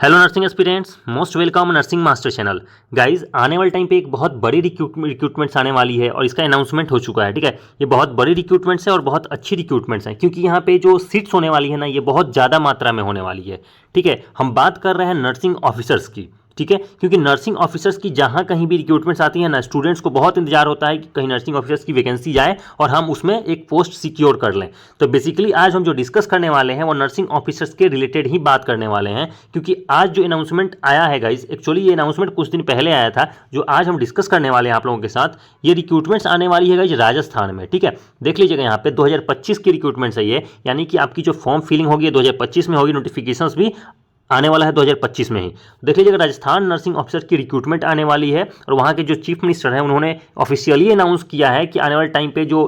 Hello nursing aspirants, most welcome nursing master channel. Guys, आने वाले time पे एक बहुत बड़ी रिक्रूटमेंट्स आने वाली है और इसका अनाउंसमेंट हो चुका है। ठीक है, ये बहुत बड़ी रिक्रूटमेंट्स है और बहुत अच्छी रिक्रूटमेंट्स हैं क्योंकि यहाँ पे जो सीट्स होने वाली है ना, ये बहुत ज़्यादा मात्रा में होने वाली है। ठीक है, हम बात कर रहे हैं नर्सिंग ऑफिसर्स की। ठीक है, क्योंकि नर्सिंग ऑफिसर्स की जहाँ कहीं भी रिक्रूटमेंट्स आती है ना, स्टूडेंट्स को बहुत इंतजार होता है कि कहीं नर्सिंग ऑफिसर्स की वैकेंसी जाए और हम उसमें एक पोस्ट सिक्योर कर लें। तो बेसिकली आज हम जो डिस्कस करने वाले हैं वो नर्सिंग ऑफिसर्स के रिलेटेड ही बात करने वाले हैं, क्योंकि आज जो अनाउंसमेंट आया है गाइस, एक्चुअली ये अनाउंसमेंट कुछ दिन पहले आया था, जो आज हम डिस्कस करने वाले हैं आप लोगों के साथ। ये रिक्रूटमेंट्स आने वाली है गाइस राजस्थान में। ठीक है, देख लीजिएगा यहाँ पे 2025 की रिक्रूटमेंट्स है ये, यानी कि आपकी जो फॉर्म फिलिंग होगी 2025 में होगी, नोटिफिकेशंस भी आने वाला है 2025 में ही। देख लीजिएगा, राजस्थान नर्सिंग ऑफिसर की रिक्रूटमेंट आने वाली है और वहाँ के जो चीफ मिनिस्टर हैं उन्होंने ऑफिशियली अनाउंस किया है कि आने वाले टाइम पे जो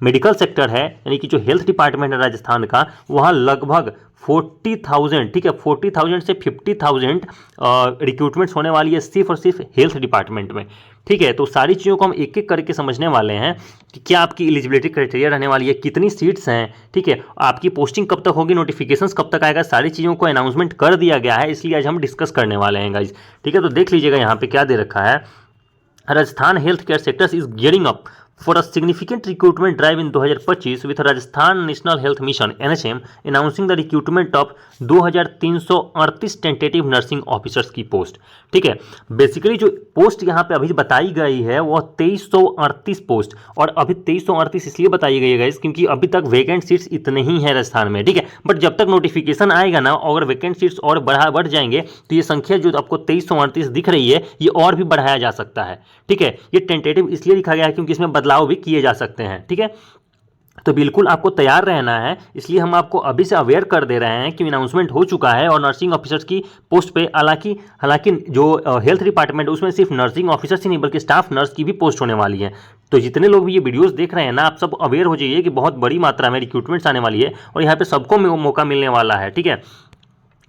मेडिकल सेक्टर है, यानी कि जो हेल्थ डिपार्टमेंट है राजस्थान का, वहाँ लगभग 40,000, ठीक है, 40,000 से 50,000 रिक्रूटमेंट्स होने वाली है सिर्फ और सिर्फ हेल्थ डिपार्टमेंट में। ठीक है, तो सारी चीज़ों को हम एक एक करके समझने वाले हैं कि क्या आपकी एलिजिबिलिटी क्राइटेरिया रहने वाली है, कितनी सीट्स हैं, ठीक है, आपकी पोस्टिंग कब तक होगी, नोटिफिकेशंस कब तक आएगा, सारी चीज़ों को अनाउंसमेंट कर दिया गया है, इसलिए आज हम डिस्कस करने वाले हैं गाइज। ठीक है, तो देख लीजिएगा यहाँ पे क्या दे रखा है। Rajasthan health care sectors is gearing up for a significant recruitment drive in 2025 with Rajasthan National Health Mission (NHM) announcing the recruitment of 2338 tentative nursing officers की पोस्ट। ठीक है, बेसिकली जो पोस्ट यहाँ पे अभी बताई गई है वो 2338 पोस्ट, और अभी 2338 इसलिए बताई गई है क्योंकि अभी तक वैकेंट सीट्स इतने ही हैं राजस्थान में। ठीक है, बट जब तक नोटिफिकेशन आएगा ना, अगर वैकेंट सीट्स और बढ़ जाएंगे तो ये संख्या जो आपको 2338 दिख रही है ये और भी बढ़ाया जा सकता है। ठीक है, ये टेंटेटिव इसलिए लिखा गया है क्योंकि इसमें बदलाव भी किए जा सकते हैं। ठीक है, तो बिल्कुल आपको तैयार रहना है, इसलिए हम आपको अभी से अवेयर कर दे रहे हैं कि अनाउंसमेंट हो चुका है और नर्सिंग ऑफिसर्स की पोस्ट पे हालांकि जो हेल्थ डिपार्टमेंट है उसमें सिर्फ नर्सिंग ऑफिसर्स ही नहीं बल्कि स्टाफ नर्स की भी पोस्ट होने वाली है। तो जितने लोग भी ये वीडियोस देख रहे हैं ना, आप सब अवेयर हो जाइए कि बहुत बड़ी मात्रा में रिक्रूटमेंट्स आने वाली है और यहाँ पे सबको मौका मिलने वाला है। ठीक है,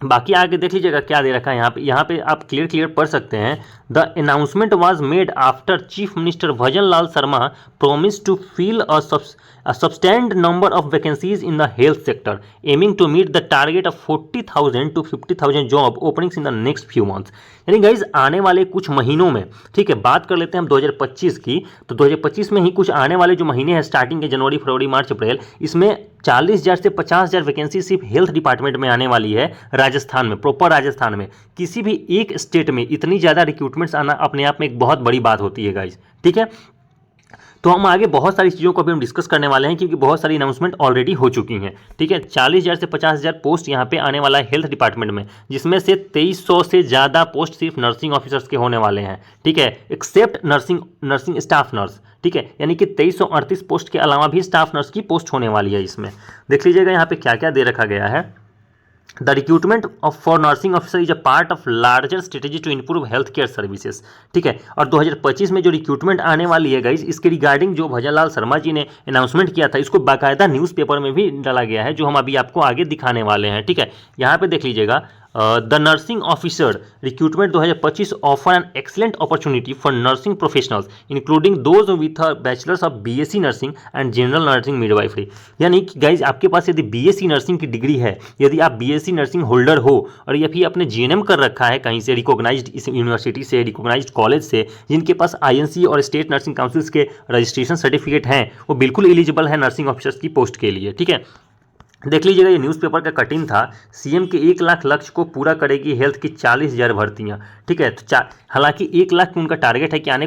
बाकी आगे देख लीजिएगा क्या दे रखा है यहाँ पे आप क्लियर पढ़ सकते हैं। The announcement was made after chief minister Bhajan Lal Sharma promise to fill a substantial number of vacancies in the health sector, aiming to meet the target of 40,000 to 50,000 job openings in the next few months। यानी guys आने वाले कुछ महीनों में, ठीक है, बात कर लेते हैं हम 2025 की, तो 2025 में ही कुछ आने वाले जो महीने हैं स्टार्टिंग के जनवरी फरवरी मार्च अप्रैल, इसमें 40,000 से 50,000 वैकेंसी सिर्फ हेल्थ डिपार्टमेंट में आने वाली है राजस्थान में, प्रॉपर राजस्थान में। किसी भी एक स्टेट में इतनी ज़्यादा रिक्रूटमेंट्स आना अपने आप में एक बहुत बड़ी बात होती है गाइज। ठीक है, तो हम आगे बहुत सारी चीज़ों को अभी हम डिस्कस करने वाले हैं क्योंकि बहुत सारी अनाउंसमेंट ऑलरेडी हो चुकी हैं। ठीक है, 40,000 से 50,000 पोस्ट यहाँ पे आने वाला है हेल्थ डिपार्टमेंट में, जिसमें से 2300 से ज़्यादा पोस्ट सिर्फ नर्सिंग ऑफिसर्स के होने वाले हैं। ठीक है, एक्सेप्ट नर्सिंग स्टाफ नर्स। ठीक है, यानी कि 2338 पोस्ट के अलावा भी स्टाफ नर्स की पोस्ट होने वाली है इसमें। देख लीजिएगा यहाँ पे क्या क्या दे रखा गया है। The recruitment for nursing officer is a part of larger strategy to improve health care services। ठीक है, और 2025 में जो रिक्रूटमेंट आने वाली है गाइज, इसके रिगार्डिंग जो भजनलाल शर्मा जी ने अनाउंसमेंट किया था, इसको बाकायदा न्यूज़पेपर में भी डाला गया है, जो हम अभी आपको आगे दिखाने वाले हैं। ठीक है, यहाँ पे देख लीजिएगा, the nursing officer recruitment 2025 offer an excellent opportunity for nursing professionals including those with bachelors of BSc nursing and general nursing midwifery. यानी कि गाइज आपके पास यदि बीएससी नर्सिंग की डिग्री है, यदि आप बीएससी नर्सिंग होल्डर हो और या फिर आपने जीएनएम कर रखा है कहीं से रिकॉग्नाइज्ड इस यूनिवर्सिटी से, रिकॉग्नाइज्ड कॉलेज से, जिनके पास आईएनसी और स्टेट नर्सिंग काउंसिल्स के रजिस्ट्रेशन सर्टिफिकेट हैं, वो बिल्कुल एलिजिबल है नर्सिंग ऑफिसर्स की पोस्ट के लिए। ठीक है, देख लीजिएगा, ये न्यूज़पेपर का कटिंग था। सीएम के 1 लाख लक्ष्य को पूरा करेगी हेल्थ की 40,000 भर्तियां। ठीक है, तो हालांकि 1 लाख उनका टारगेट है कि आने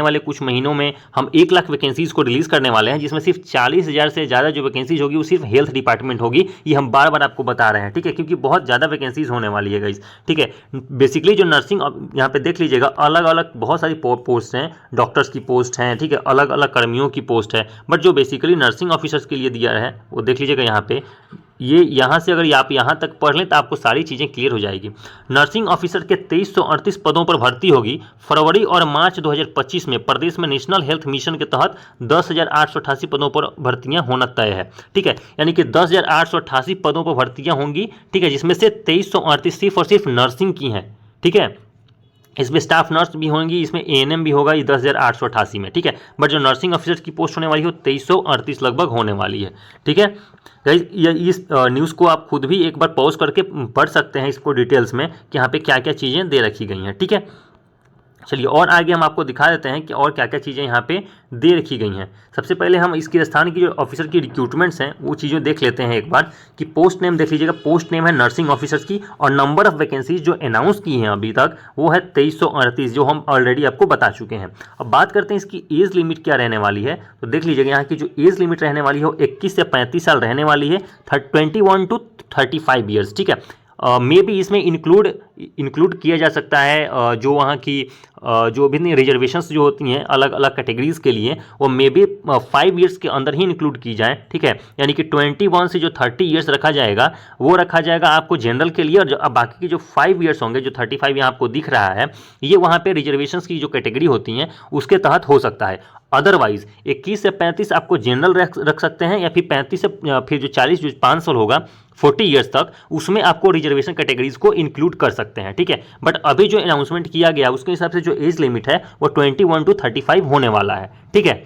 वाले कुछ महीनों में हम 1 लाख वैकेंसीज को रिलीज करने वाले हैं, जिसमें सिर्फ 40,000 से ज़्यादा जो वैकेंसीज होगी वो सिर्फ हेल्थ डिपार्टमेंट होगी। ये हम बार बार आपको बता रहे हैं। ठीक है, क्योंकि बहुत ज़्यादा वैकेंसीज होने वाली है गाइस। ठीक है, बेसिकली जो नर्सिंग, यहाँ पे देख लीजिएगा, अलग अलग बहुत सारी पोस्ट हैं, डॉक्टर्स की पोस्ट हैं, ठीक है, अलग अलग कर्मियों की पोस्ट है, बट जो बेसिकली नर्सिंग ऑफिसर्स के लिए दिया है वो देख लीजिएगा यहाँ पे। ये यहाँ से अगर आप यहाँ तक पढ़ लें तो आपको सारी चीज़ें क्लियर हो जाएगी। नर्सिंग ऑफिसर के 2338 पदों पर भर्ती होगी। फरवरी और मार्च 2025 में प्रदेश में नेशनल हेल्थ मिशन के तहत 10,888 पदों पर भर्तियां होना तय है। ठीक है, यानी कि 10,888 पदों पर भर्तियां होंगी। ठीक है, जिसमें से 2338 सिर्फ और सिर्फ नर्सिंग की हैं। ठीक है, इसमें स्टाफ नर्स भी होंगी, इसमें एएनएम भी होगा, ये 10,888 में, ठीक है। बट जो नर्सिंग ऑफिसर की पोस्ट होने वाली है वो 2338 लगभग होने वाली है, ठीक है गाइज। ये इस न्यूज़ को आप खुद भी एक बार पॉज करके पढ़ सकते हैं इसको डिटेल्स में कि यहाँ पे क्या क्या चीज़ें दे रखी गई हैं, ठीक है। चलिए और आगे हम आपको दिखा देते हैं कि और क्या क्या चीज़ें यहाँ पे दे रखी गई हैं। सबसे पहले हम इसकी राजस्थान की जो ऑफिसर की रिक्रूटमेंट्स हैं वो चीज़ें देख लेते हैं एक बार, कि पोस्ट नेम देख लीजिएगा। पोस्ट नेम है नर्सिंग ऑफिसर्स की, और नंबर ऑफ वैकेंसीज जो अनाउंस की हैं अभी तक वो है 2338, जो हम ऑलरेडी आपको बता चुके हैं। अब बात करते हैं इसकी एज लिमिट क्या रहने वाली है। तो देख लीजिएगा यहाँ की जो एज लिमिट रहने वाली है वो 21 से 35 साल रहने वाली है, 21 to 35 ईयर्स, ठीक है। मे भी इसमें इंक्लूड किया जा सकता है जो वहाँ की जो भी रिजर्वेशंस जो होती हैं अलग अलग कैटेगरीज के लिए, वो मे भी 5 ईयर्स के अंदर ही इंक्लूड की जाए, ठीक है। यानी कि 21 से जो 30 ईयर्स रखा जाएगा वो रखा जाएगा आपको जनरल के लिए, और जो बाकी के जो 5 ईयर्स होंगे, जो 35 यहाँ आपको दिख रहा है, ये वहाँ पे रिजर्वेशंस की जो कैटेगरी होती हैं उसके तहत हो सकता है। अदरवाइज 21 से 35 आपको जनरल रख सकते हैं, या फिर 35 से फिर जो 40 जो 5 साल होगा 40 ईयर्स तक, उसमें आपको रिजर्वेशन कैटेगरीज को इंक्लूड कर सकते हैं, ठीक है। बट अभी जो अनाउंसमेंट किया गया उसके हिसाब से जो एज लिमिट है वो 21 to 35 होने वाला है, ठीक है।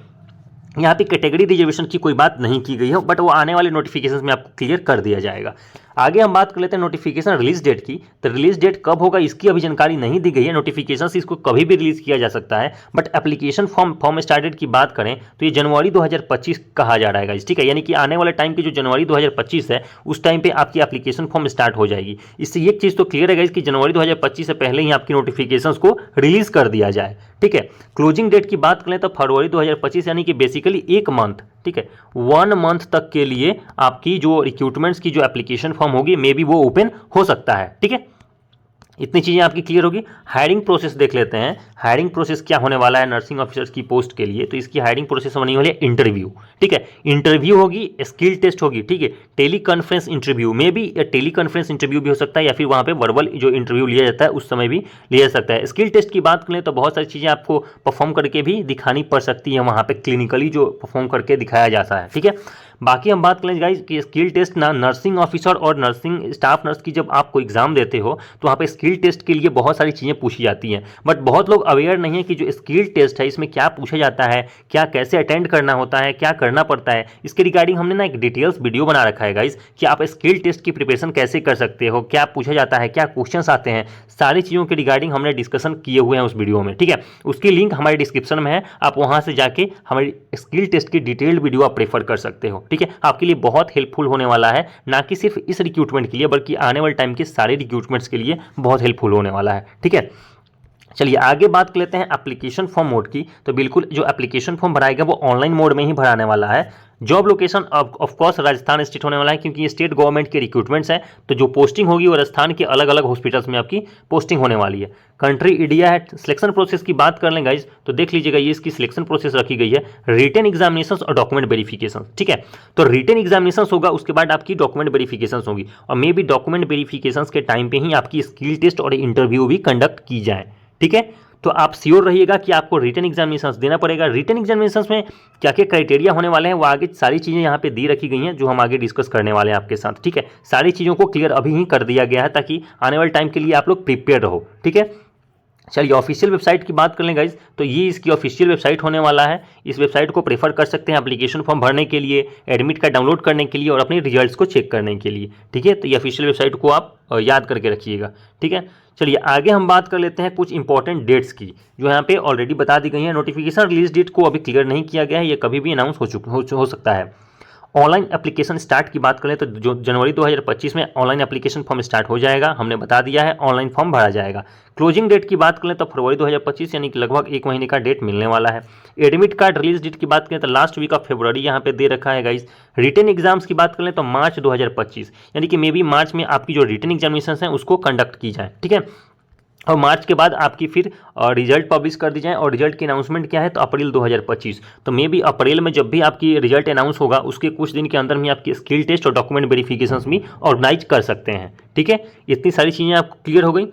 यहाँ पे कैटेगरी रिजर्वेशन की कोई बात नहीं की गई है, बट वो आने वाले नोटिफिकेशन में आपको क्लियर कर दिया जाएगा। आगे हम बात कर लेते हैं नोटिफिकेशन रिलीज डेट की। तो रिलीज डेट कब होगा इसकी अभी जानकारी नहीं दी गई है। नोटिफिकेशन से इसको कभी भी रिलीज किया जा सकता है, बट एप्लीकेशन फॉर्म स्टार्टेड की बात करें तो ये जनवरी 2025 कहा जा रहा है, ठीक है। यानी कि आने वाले टाइम की जो जनवरी 2025 है उस टाइम पे आपकी एप्लीकेशन फॉर्म स्टार्ट हो जाएगी। इससे एक चीज़ तो क्लियर है कि जनवरी 2025 से पहले ही आपकी नोटिफिकेशन को रिलीज कर दिया जाए, ठीक है। क्लोजिंग डेट की बात करें तो फरवरी 2025, यानी कि बेसिकली 1 मंथ, ठीक है, 1 मंथ तक के लिए आपकी जो रिक्रूटमेंट्स की जो एप्लीकेशन फॉर्म होगी मे बी वो ओपन हो सकता है, ठीक है। इतनी चीज़ें आपकी क्लियर होगी। हायरिंग प्रोसेस देख लेते हैं। हायरिंग प्रोसेस क्या होने वाला है नर्सिंग ऑफिसर्स की पोस्ट के लिए। तो इसकी हायरिंग प्रोसेस होने वाली है इंटरव्यू, ठीक है। इंटरव्यू होगी, स्किल टेस्ट होगी, ठीक है। टेली कॉन्फ्रेंस इंटरव्यू में भी, टेली कॉन्फ्रेंस इंटरव्यू भी हो सकता है, या फिर वहाँ पे वर्बल जो इंटरव्यू लिया जाता है उस समय भी लिया जा सकता है। स्किल टेस्ट की बात करें तो बहुत सारी चीज़ें आपको परफॉर्म करके भी दिखानी पड़ सकती है, वहाँ पर क्लिनिकली जो परफॉर्म करके दिखाया जाता है, ठीक है। बाकी हम बात करें गाइज कि स्किल टेस्ट ना नर्सिंग ऑफिसर और नर्सिंग स्टाफ नर्स की जब आपको एग्जाम देते हो तो वहाँ पे स्किल टेस्ट के लिए बहुत सारी चीज़ें पूछी जाती हैं, बट बहुत लोग अवेयर नहीं है कि जो स्किल टेस्ट है इसमें क्या पूछा जाता है, क्या कैसे अटेंड करना होता है, क्या करना पड़ता है। इसके रिगार्डिंग हमने ना एक डिटेल्स वीडियो बना रखा है गाइज कि आप स्किल टेस्ट की प्रिपरेशन कैसे कर सकते हो, क्या पूछा जाता है, क्या क्वेश्चन आते हैं, सारी चीज़ों के रिगार्डिंग हमने डिस्कशन किए हुए हैं उस वीडियो में, ठीक है। उसकी लिंक हमारे डिस्क्रिप्शन में है, आप वहाँ से जाके हमारी स्किल टेस्ट की डिटेल्ड वीडियो आप प्रेफर कर सकते हो, ठीक है। आपके लिए बहुत हेल्पफुल होने वाला है, ना कि सिर्फ इस रिक्रूटमेंट के लिए बल्कि आने वाले टाइम के सारे रिक्रूटमेंट्स के लिए बहुत हेल्पफुल होने वाला है, ठीक है। चलिए आगे बात कर लेते हैं एप्लीकेशन फॉर्म मोड की। तो बिल्कुल जो एप्लीकेशन फॉर्म भराएगा वो ऑनलाइन मोड में ही भराने वाला है। Job location of course Rajasthan state होने वाला है, क्योंकि ये स्टेट गवर्नमेंट के रिक्रूटमेंट्स हैं। तो जो पोस्टिंग होगी वो राजस्थान के अलग अलग हॉस्पिटल्स में आपकी पोस्टिंग होने वाली है। कंट्री इंडिया है। सिलेक्शन प्रोसेस की बात कर लें गाइज तो देख लीजिएगा ये इसकी सिलेक्शन प्रोसेस रखी गई है, रिटन एग्जामिनेशन और डॉक्यूमेंट वेरिफिकेशन, ठीक है। तो रिटन एग्जामिनेशन होगा, उसके बाद आपकी डॉक्यूमेंट वेरिफिकेशन होगी, और मे बी डॉक्यूमेंट वेरिफिकेशन के टाइम पे ही आपकी स्किल टेस्ट और इंटरव्यू भी कंडक्ट की जाए, ठीक है। तो आप श्योर रहिएगा कि आपको रिटन एग्जामिनेशंस देना पड़ेगा। रिटन एग्जामिनेशंस में क्या क्या क्राइटेरिया होने वाले हैं वो आगे सारी चीज़ें यहाँ पे दी रखी गई हैं, जो हम आगे डिस्कस करने वाले हैं आपके साथ, ठीक है। सारी चीज़ों को क्लियर अभी ही कर दिया गया है ताकि आने वाले टाइम के लिए आप लोग प्रिपेयर रहो, ठीक है। चलिए ऑफिशियल वेबसाइट की बात कर लें गाइज तो ये इसकी ऑफिशियल वेबसाइट होने वाला है। इस वेबसाइट को प्रेफर कर सकते हैं एप्लीकेशन फॉर्म भरने के लिए, एडमिट कार्ड डाउनलोड करने के लिए और अपने रिजल्ट्स को चेक करने के लिए, ठीक है। तो ये ऑफिशियल वेबसाइट को आप याद करके रखिएगा, ठीक है। चलिए आगे हम बात कर लेते हैं कुछ इंपॉर्टेंट डेट्स की, जो यहाँ पे ऑलरेडी बता दी गई है। नोटिफिकेशन रिलीज डेट को अभी क्लियर नहीं किया गया है, ये कभी भी अनाउंस हो सकता है। ऑनलाइन एप्लीकेशन स्टार्ट की बात करें तो जो जनवरी 2025 में ऑनलाइन एप्लीकेशन फॉर्म स्टार्ट हो जाएगा, हमने बता दिया है, ऑनलाइन फॉर्म भरा जाएगा। क्लोजिंग डेट की बात करें तो फरवरी 2025 यानी कि लगभग 1 महीने का डेट मिलने वाला है। एडमिट कार्ड रिलीज डेट की बात करें तो लास्ट वीक ऑफ फरवरी यहाँ पे दे रखा है गाइज। रिटन एग्जाम्स की बात करें तो मार्च 2025 यानी कि मे बी मार्च में आपकी जो रिटन एग्जामिनेशन है उसको कंडक्ट की जाए, ठीक है। और मार्च के बाद आपकी फिर रिजल्ट पब्लिश कर दी जाए, और रिजल्ट की अनाउंसमेंट क्या है तो अप्रैल 2025। तो मे बी अप्रैल में जब भी आपकी रिजल्ट अनाउंस होगा उसके कुछ दिन के अंदर में आपकी स्किल टेस्ट और डॉक्यूमेंट वेरिफिकेशंस भी ऑर्गेनाइज कर सकते हैं, ठीक है। इतनी सारी चीज़ें आपको क्लियर हो गई।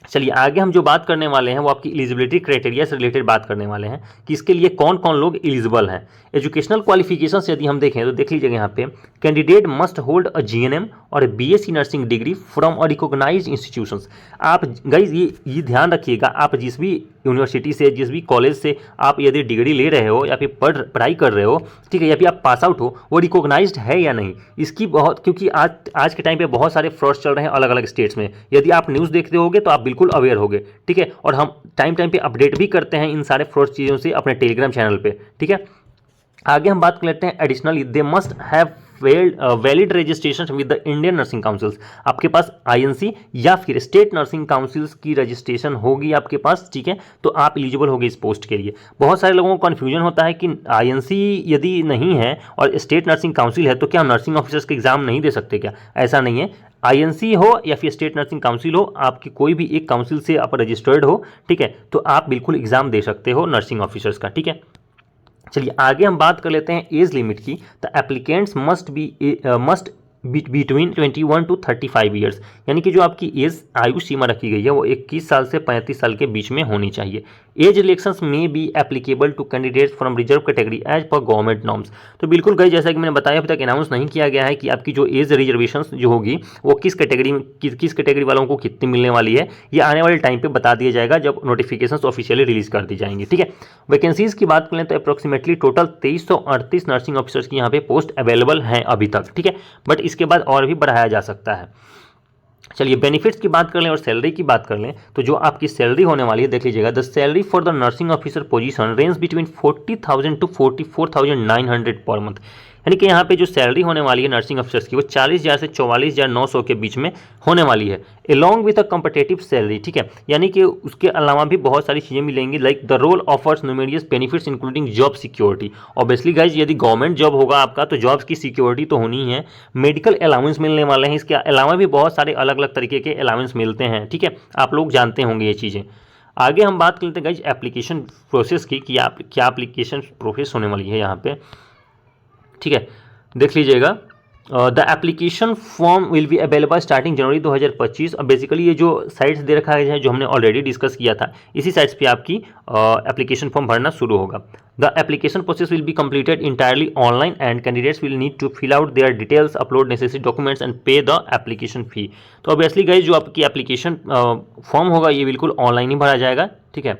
चलिए आगे हम जो बात करने वाले हैं वो आपकी एलिजिबिलिटी क्राइटेरिया से रिलेटेड बात करने वाले हैं कि इसके लिए कौन कौन लोग एलिजिबल हैं। एजुकेशनल क्वालिफिकेशंस यदि हम देखें तो देख लीजिएगा यहाँ पे, candidate must hold a GNM or a BSc nursing degree from a recognised institutions. आप गाइज ये ध्यान रखिएगा, आप जिस भी यूनिवर्सिटी से, जिस भी कॉलेज से आप यदि डिग्री ले रहे हो या फिर पढ़ाई कर रहे हो, ठीक है, या फिर आप पास आउट हो, वो रिकॉग्नाइज्ड है या नहीं, इसकी बहुत, क्योंकि आज के टाइम पे बहुत सारे फ्रॉड्स चल रहे हैं अलग अलग स्टेट्स में। यदि आप न्यूज़ देखते होगे तो आप बिल्कुल अवेयर होगे, ठीक है, और हम टाइम पे अपडेट भी करते हैं इन सारे फ्रॉड चीज़ों से अपने टेलीग्राम चैनल पे, ठीक है। आगे हम बात कर लेते हैं, additionally they must have valid registration with the Indian nursing councils. आपके पास आईएनसी या फिर स्टेट नर्सिंग काउंसिल्स की रजिस्ट्रेशन होगी आपके पास, ठीक है, तो आप एलिजिबल होगे इस पोस्ट के लिए। बहुत सारे लोगों को कन्फ्यूजन होता है कि आईएनसी यदि नहीं है और स्टेट नर्सिंग काउंसिल है तो क्या नर्सिंग ऑफिसर्स के एग्जाम नहीं दे सकते क्या? ऐसा नहीं है, आईएनसी हो या फिर स्टेट नर्सिंग काउंसिल हो, आपकी कोई भी एक काउंसिल से आप रजिस्टर्ड हो, ठीक है, तो आप बिल्कुल एग्जाम दे सकते हो नर्सिंग ऑफिसर्स का, ठीक है। चलिए आगे हम बात कर लेते हैं एज लिमिट की। The applicants must between 21 to 35 years, यानी कि जो आपकी एज आयु सीमा रखी गई है वो 21 साल से 35 साल के बीच में होनी चाहिए। एज रिलेक्शंस में be applicable to candidates from reserve category as per government norms. तो बिल्कुल गई, जैसा कि मैंने बताया, अभी तक अनाउंस नहीं किया गया है कि आपकी जो एज रिजर्वेशन जो होगी वो किस कैटेगरी वालों को कितनी मिलने वाली है। ये आने वाले टाइम पे बता दिया जाएगा जब नोटिफिकेशन ऑफिशियली रिलीज कर दी जाएंगी, ठीक है। वैकेंसीज की बात करें तो अप्रोक्सीमेटली टोटल 2338 नर्सिंग ऑफिसर्स की यहाँ पे पोस्ट अवेलेबल हैं अभी तक, ठीक है, बट इसके बाद और भी बढ़ाया जा सकता है। चलिए बेनिफिट्स की बात कर लें और सैलरी की बात कर लें तो जो आपकी सैलरी होने वाली है देख लीजिएगा, the salary for the nursing officer position range between 40,000 to 44,900 per month. यानी कि यहाँ पे जो सैलरी होने वाली है नर्सिंग ऑफिसर्स की वो 40,000 से 44,900 के बीच में होने वाली है, along with a competitive salary, ठीक है। यानी कि उसके अलावा भी बहुत सारी चीज़ें मिलेंगी, like the role offers numerous benefits including job security. Obviously guys यदि गवर्नमेंट जॉब होगा आपका तो जॉब्स की सिक्योरिटी तो होनी ही है, मेडिकल अलाउंस मिलने वाले हैं, इसके अलावा भी बहुत सारे अलग अलग तरीके के अलाउंस मिलते हैं, ठीक है, आप लोग जानते होंगे ये चीज़ें। आगे हम बात करते हैं गाइज एप्लीकेशन प्रोसेस की कि आप क्या एप्लीकेशन प्रोसेस होने वाली है यहाँ पे, ठीक है, देख लीजिएगा। The application form will be available starting January 2025। अब बेसिकली ये जो साइट्स दे रखा है जो हमने ऑलरेडी डिस्कस किया था, इसी साइट्स पे आपकी एप्लीकेशन फॉर्म भरना शुरू होगा। The application process will be completed entirely online and candidates will need to fill out their details, upload necessary documents and pay the application fee. तो ऑब्वियसली गाइज जो आपकी एप्लीकेशन फॉर्म होगा ये बिल्कुल online ही भरा जाएगा, ठीक है।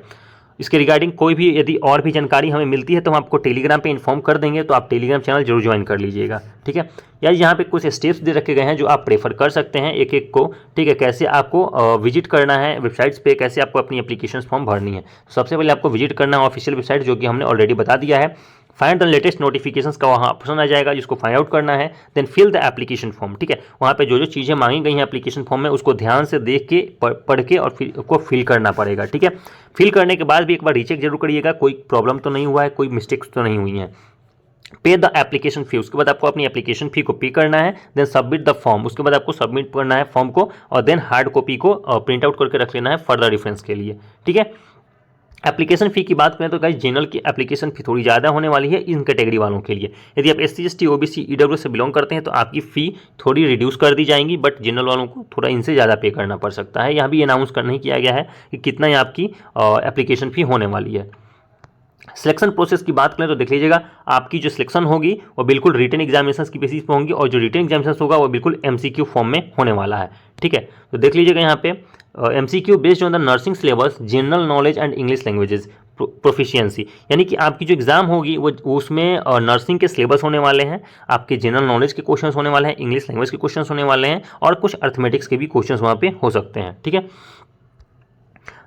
इसके रिगार्डिंग कोई भी यदि और भी जानकारी हमें मिलती है तो हम आपको टेलीग्राम पे इन्फॉर्म कर देंगे, तो आप टेलीग्राम चैनल जरूर ज्वाइन कर लीजिएगा, ठीक है। या यहाँ पे कुछ स्टेप्स दे रखे गए हैं जो आप प्रेफर कर सकते हैं एक एक को, ठीक है, कैसे आपको विजिट करना है वेबसाइट्स पे, कैसे आपको अपनी एप्लीकेशन फॉर्म भरनी है। सबसे पहले आपको विजिट करना है ऑफिशियल वेबसाइट जो कि हमने ऑलरेडी बता दिया है। फाइंड द लेटेस्ट नोटिफिकेशंस का वहाँ ऑप्शन आ जाएगा जिसको फाइंड आउट करना है, then fill the application form, ठीक है। वहाँ पे जो जो चीज़ें मांगी गई हैं एप्लीकेशन फॉर्म में उसको ध्यान से देख के पढ़ के और फिर उसको फिल करना पड़ेगा, ठीक है। फिल करने के बाद भी एक बार रीचेक जरूर करिएगा, कोई प्रॉब्लम तो नहीं हुआ है, कोई मिस्टेक्स तो नहीं हुई हैं। पे द एप्लीकेशन फी, उसके बाद आपको अपनी एप्लीकेशन फी को पे करना है, देन सबमिट द फॉर्म, उसके बाद आपको सबमिट करना है फॉर्म को, और देन हार्ड कॉपी को प्रिंट आउट करके रख लेना है फर्दर रेफरेंस के लिए, ठीक है। एप्लीकेशन फ़ी की बात करें तो गाइस जनरल की एप्लीकेशन फ़ी थोड़ी ज़्यादा होने वाली है इन कैटेगरी वालों के लिए। यदि आप SC ST OBC EW से बिलोंग करते हैं तो आपकी फ़ी थोड़ी रिड्यूस कर दी जाएंगी, बट जनरल वालों को थोड़ा इनसे ज़्यादा पे करना पड़ सकता है। यहाँ भी अनाउंस नहीं किया गया है कि कितना ही आपकी एप्लीकेशन फ़ी होने वाली है। सिलेक्शन प्रोसेस की बात करें तो देख लीजिएगा, आपकी जो सिलेक्शन होगी वो बिल्कुल रिटन एग्जामिनेशन की बेसिस पे होंगी, और जो रिटन एग्जामिनेशन होगा वो बिल्कुल MCQ फॉर्म में होने वाला है, ठीक है। तो देख लीजिएगा यहाँ पे MCQ based on the nursing syllabus, general knowledge and English languages proficiency, यानी कि आपकी जो एग्जाम होगी वो उसमें नर्सिंग के सिलेबस होने वाले हैं, आपके जनरल नॉलेज के क्वेश्चंस होने वाले हैं, इंग्लिश लैंग्वेज के क्वेश्चंस होने वाले हैं, और कुछ अर्थमेटिक्स के भी क्वेश्चंस वहाँ पे हो सकते हैं, ठीक है।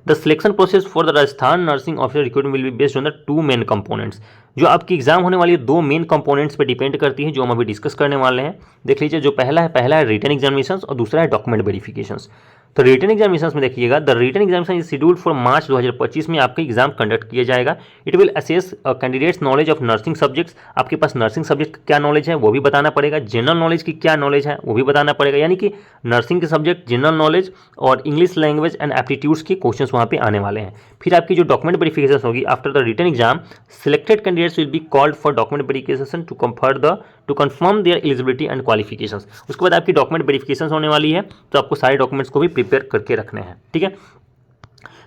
The selection process for the Rajasthan nursing officer recruitment will be based on the 2 main components. जो आपकी एग्जाम होने वाली है 2 मेन कंपोनेंट्स पे डिपेंड करती है जो हम अभी डिस्कस करने वाले हैं। देख लीजिए, जो पहला है रिटन एग्जामिनेशंस और दूसरा है डॉक्यूमेंट वेरिफिकेशंस। तो रिटन एग्जामिनेशंस में देखिएगा, the written examination is scheduled for March 2025 में आपका एग्जाम कंडक्ट किया जाएगा। It will assess candidates knowledge of nursing subjects, आपके पास नर्सिंग सब्जेक्ट का क्या नॉलेज है वो भी बताना पड़ेगा, जनरल नॉलेज की क्या नॉलेज है वो भी बताना पड़ेगा, यानी कि नर्सिंग के सब्जेक्ट, जनरल नॉलेज और इंग्लिश लैंग्वेज एंड एप्टीट्यूड्स के क्वेश्चन वहाँ पे आने वाले हैं। फिर आपकी जो डॉक्यूमेंट वेरिफिकेशन होगी after the written exam, selected candidates will be called for document verification to confirm their eligibility and qualifications. उसके बाद आपकी डॉक्यूमेंट वेरिफिकेशन होने वाली है, तो आपको सारे डॉक्यूमेंट्स को भी प्रिपेयर करके रखने हैं, ठीक है।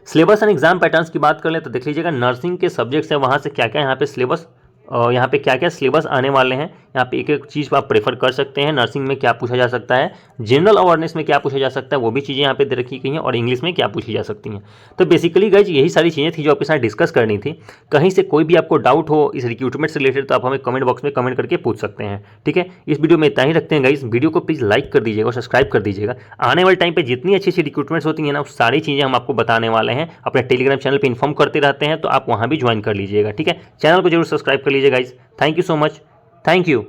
सिलेबस एंड एग्जाम पैटर्न्स की बात कर ले तो देख लीजिएगा नर्सिंग के सब्जेक्ट्स है, वहाँ से क्या क्या यहाँ पे सिलेबस, यहाँ पे क्या क्या सिलेबस आने वाले हैं, यहाँ पे एक एक चीज़ आप प्रेफर कर सकते हैं। नर्सिंग में क्या पूछा जा सकता है, जनरल अवेयरनेस में क्या पूछा जा सकता है, वो भी चीज़ें यहाँ पे दे रखी गई हैं, और इंग्लिश में क्या पूछी जा सकती हैं। तो बेसिकली गाइज यही सारी चीज़ें थी जो आपके साथ डिस्कस करनी थी। कहीं से कोई भी आपको डाउट हो इस रिक्रूटमेंट से रिलेटेड तो आप हमें कमेंट बॉक्स में कमेंट करके पूछ सकते हैं, ठीक है। इस वीडियो में इतना ही रखते हैं गाइज, वीडियो को प्लीज़ लाइक कर दीजिएगा और सब्सक्राइब कर दीजिएगा। आने वाले टाइम पे जितनी अच्छी अच्छी रिक्रूटमेंट्स होती हैं ना, उस सारी चीज़ें हम आपको बताने वाले हैं, अपने टेलीग्राम चैनल पर इन्फॉर्म करते रहते हैं, तो आप वहाँ भी ज्वाइन कर लीजिएगा, ठीक है। चैनल को जरूर सब्सक्राइब कर लीजिएगा guys. Thank you so much, thank you.